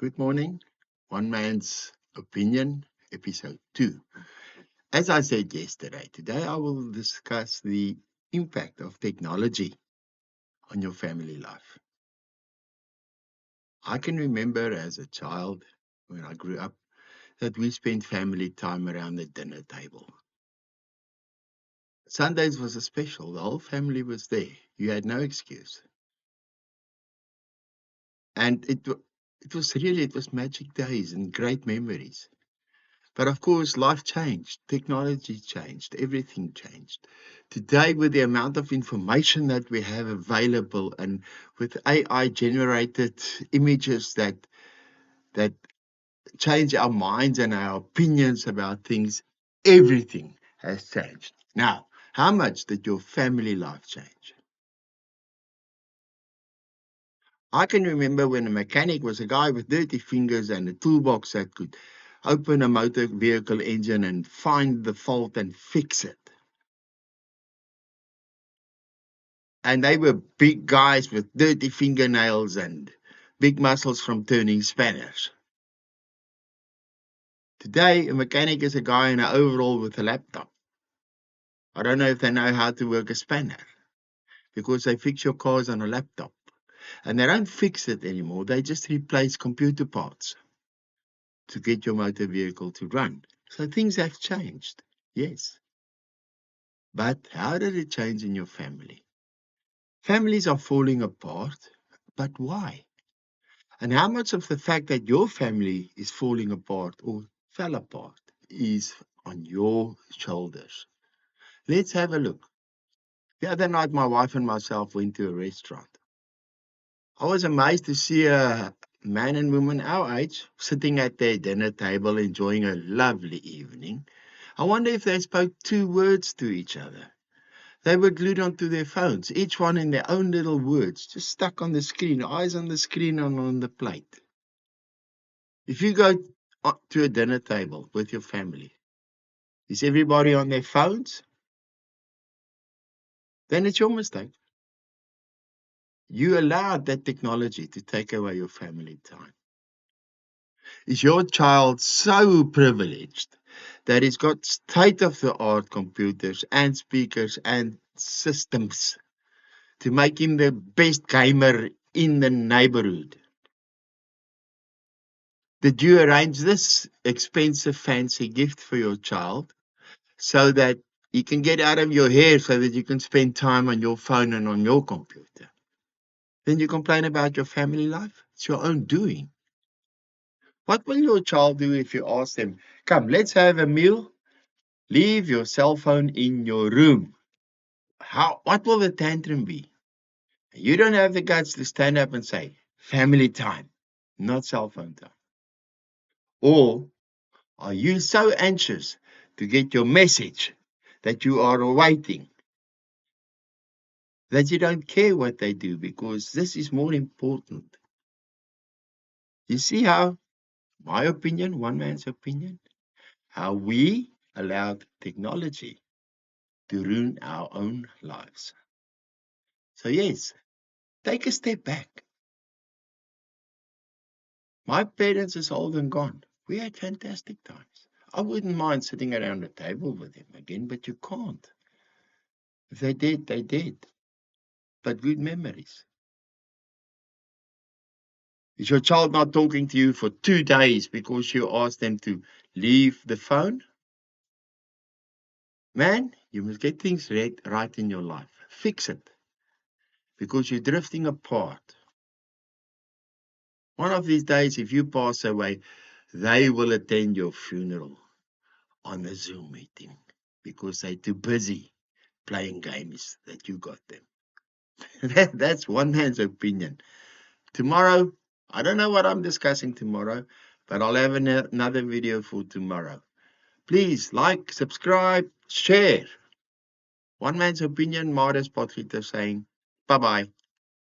Good morning. One Man's Opinion, episode 2. As I said yesterday, today I will discuss the impact of technology on your family life. I can remember as a child, when I grew up, that we spent family time around the dinner table. Sundays was a special, the whole family was there. You had no excuse. And it was magic days and great memories. But of course, life changed, technology changed, everything changed. Today, with the amount of information that we have available and with AI generated images that change our minds and our opinions about things, everything has changed. Now, how much did your family life change? I can remember when a mechanic was a guy with dirty fingers and a toolbox that could open a motor vehicle engine and find the fault and fix it. And they were big guys with dirty fingernails and big muscles from turning spanners. Today, a mechanic is a guy in an overall with a laptop. I don't know if they know how to work a spanner because they fix your cars on a laptop. And they don't fix it anymore. They just replace computer parts to get your motor vehicle to run. So things have changed, yes. But how did it change in your family? Families are falling apart, but why? And how much of the fact that your family is falling apart or fell apart is on your shoulders? Let's have a look. The other night, my wife and myself went to a restaurant. I was amazed to see a man and woman our age sitting at their dinner table enjoying a lovely evening. I wonder if they spoke two words to each other. They were glued onto their phones, each one in their own little words, just stuck on the screen, eyes on the screen and on the plate. If you go to a dinner table with your family, is everybody on their phones? Then it's your mistake. You allowed that technology to take away your family time. Is your child so privileged that he's got state-of-the-art computers and speakers and systems to make him the best gamer in the neighborhood? Did you arrange this expensive, fancy gift for your child so that you can get out of your hair so that you can spend time on your phone and on your computer? Then you complain about your family life? It's your own doing. What will your child do if you ask them, come, let's have a meal, leave your cell phone in your room? What will the tantrum be? You don't have the guts to stand up and say, family time, not cell phone time. Or are you so anxious to get your message that you are waiting that you don't care what they do because this is more important? You see how, my opinion, one man's opinion, how we allowed technology to ruin our own lives. So yes, take a step back. My parents is old and gone. We had fantastic times. I wouldn't mind sitting around a table with them again, but you can't. If they did, they did. But good memories. Is your child not talking to you for 2 days because you asked them to leave the phone? Man, you must get things right in your life. Fix it. Because you're drifting apart. One of these days, if you pass away, they will attend your funeral on a Zoom meeting because they're too busy playing games that you got them. That's one man's opinion. Tomorrow, I don't know what I'm discussing tomorrow, but I'll have another video for tomorrow. Please like, subscribe, share. One man's opinion, Marius Potgieter saying, bye-bye.